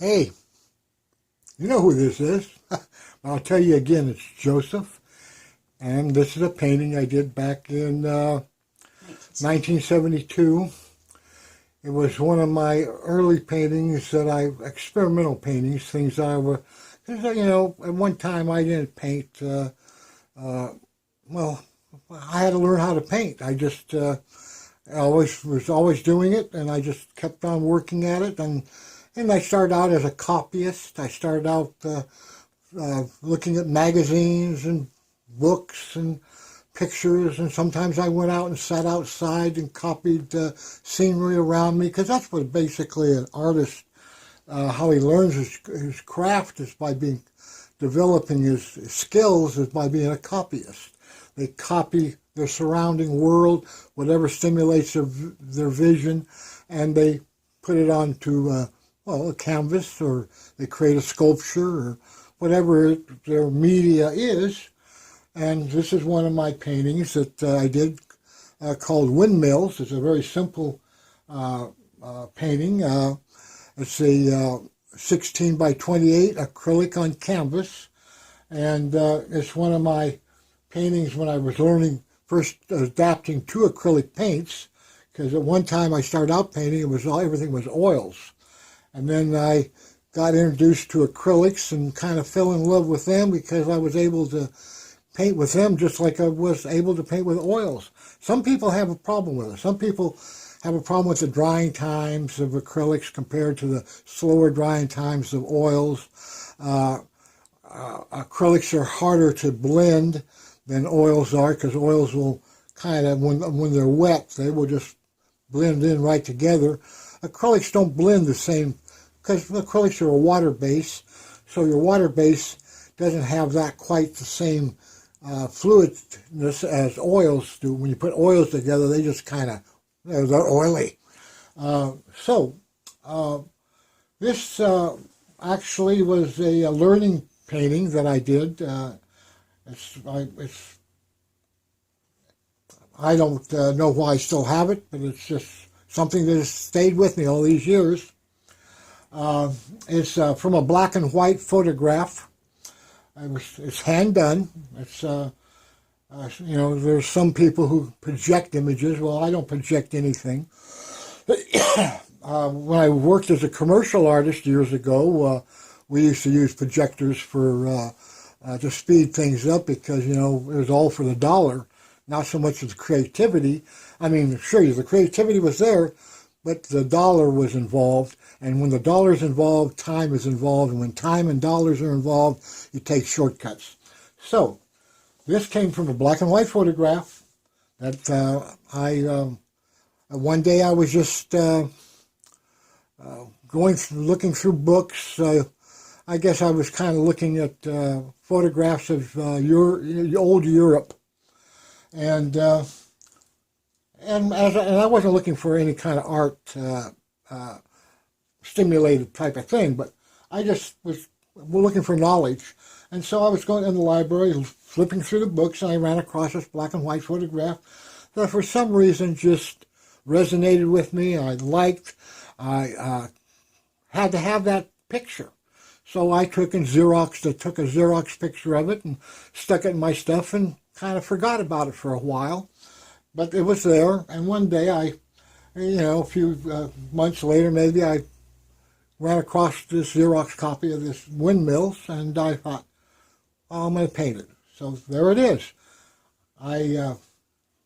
Hey, you know who this is. I'll tell you again, it's Joseph. And this is a painting I did back in 1972. It was one of my early paintings experimental paintings, things I were, at one time I didn't paint, well, I had to learn how to paint. I was always doing it, and I just kept on working at it, and I started out as a copyist. I started out looking at magazines and books and pictures, and sometimes I went out and sat outside and copied scenery around me, because that's what basically an artist, how he learns his craft is by developing his skills is by being a copyist. They copy their surrounding world, whatever stimulates their vision, and they put it onto a canvas, or they create a sculpture, or whatever their media is. And this is one of my paintings that I did called Windmills. It's a very simple painting. It's a 16 by 28 acrylic on canvas, and it's one of my paintings when I was learning, first adapting to acrylic paints, because at one time I started out painting, everything was oils. And then I got introduced to acrylics and kind of fell in love with them, because I was able to paint with them just like I was able to paint with oils. Some people have a problem with it. Some people have a problem with the drying times of acrylics compared to the slower drying times of oils. Acrylics are harder to blend than oils are, because oils will kind of, when they're wet, they will just blend in right together. Acrylics don't blend the same, because acrylics are a water base, so your water base doesn't have that quite the same fluidness as oils do. When you put oils together, they just kind of, they're oily. This actually was a learning painting that I did. I don't know why I still have it, but it's just something that has stayed with me all these years. It's from a black and white photograph. It's hand done. There's some people who project images. Well, I don't project anything. When I worked as a commercial artist years ago, we used to use projectors to speed things up, because, it was all for the dollar, not so much as the creativity. I mean, sure, the creativity was there, but the dollar was involved. And when the dollar is involved, time is involved. And when time and dollars are involved, you take shortcuts. So this came from a black and white photograph that one day I was just looking through books. I guess I was kind of looking at photographs of old Europe, and I wasn't looking for any kind of art stimulated type of thing, but I just was looking for knowledge. And so I was going in the library, flipping through the books, and I ran across this black and white photograph that for some reason just resonated with me. I had to have that picture. So I took a Xerox picture of it and stuck it in my stuff, and kind of forgot about it for a while. But it was there, and one day a few months later maybe, I ran across this Xerox copy of this Windmills, and I thought, oh, I'm going to paint it. So there it is. I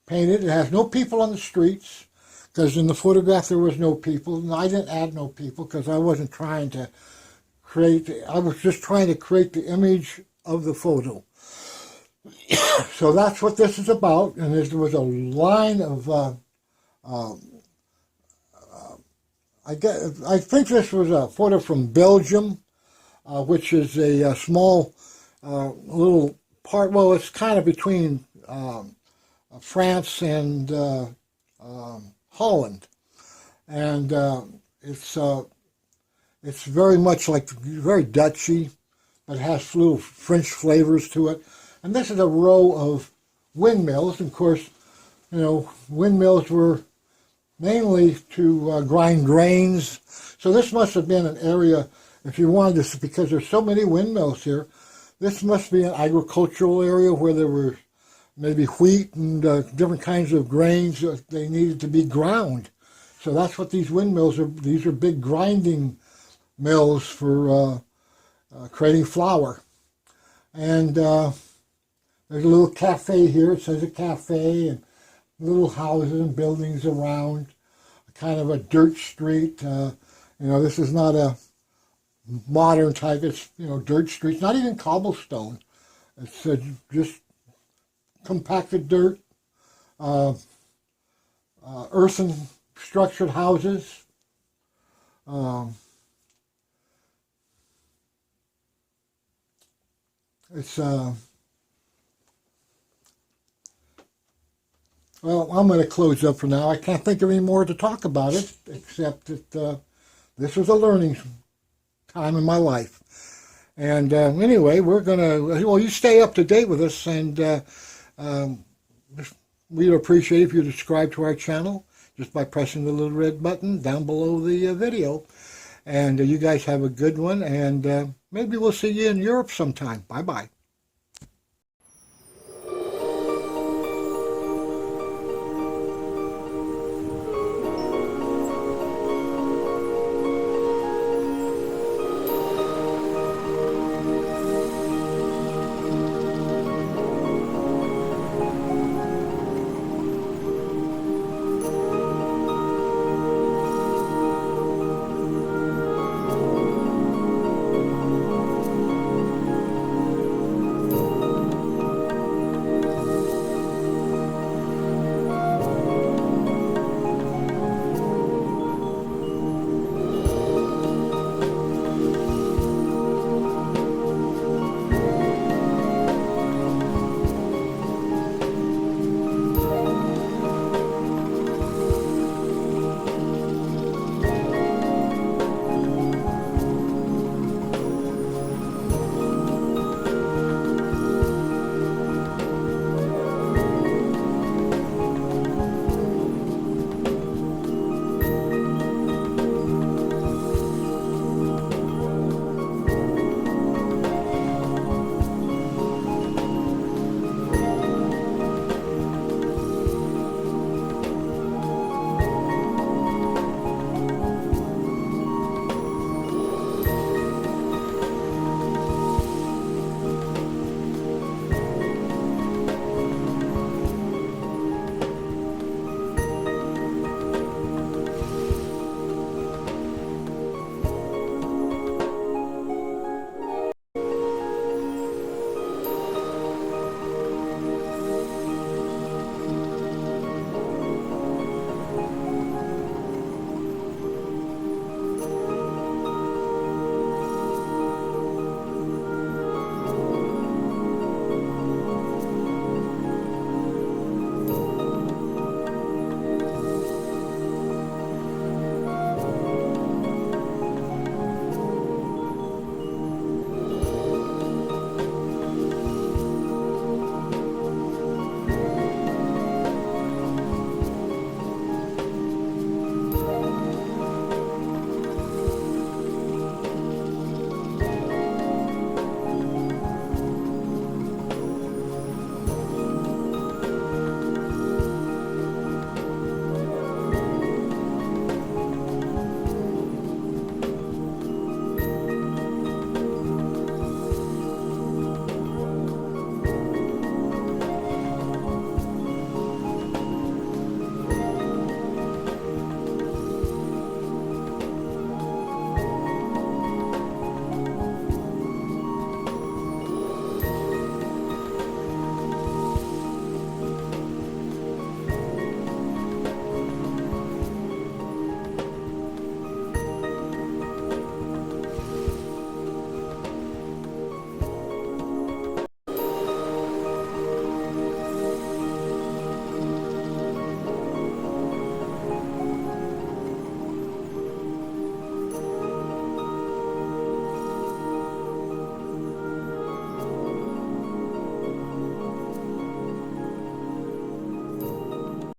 painted. It has no people on the streets, because in the photograph there was no people, and I didn't add no people because I wasn't trying to I was just trying to create the image of the photo. So that's what this is about, and there was a line of I think this was a photo from Belgium, which is a small little part. Well, it's kind of between France and Holland, and it's very much very Dutchy, but it has little French flavors to it. And this is a row of windmills. And of course, windmills were mainly to grind grains. So this must have been an area if you wanted to, because there's so many windmills here, this must be an agricultural area where there were maybe wheat and different kinds of grains that they needed to be ground. So that's what these windmills are. These are big grinding mills for creating flour. And there's a little cafe here. It says a cafe, and little houses and buildings around. Kind of a dirt street. This is not a modern type. It's, dirt streets. Not even cobblestone. It's just compacted dirt, earthen structured houses. It's well, I'm going to close up for now. I can't think of any more to talk about it, except that this was a learning time in my life. And anyway, we're going to, well, you stay up to date with us, and we'd appreciate if you subscribe to our channel just by pressing the little red button down below the video. And you guys have a good one, and maybe we'll see you in Europe sometime. Bye-bye.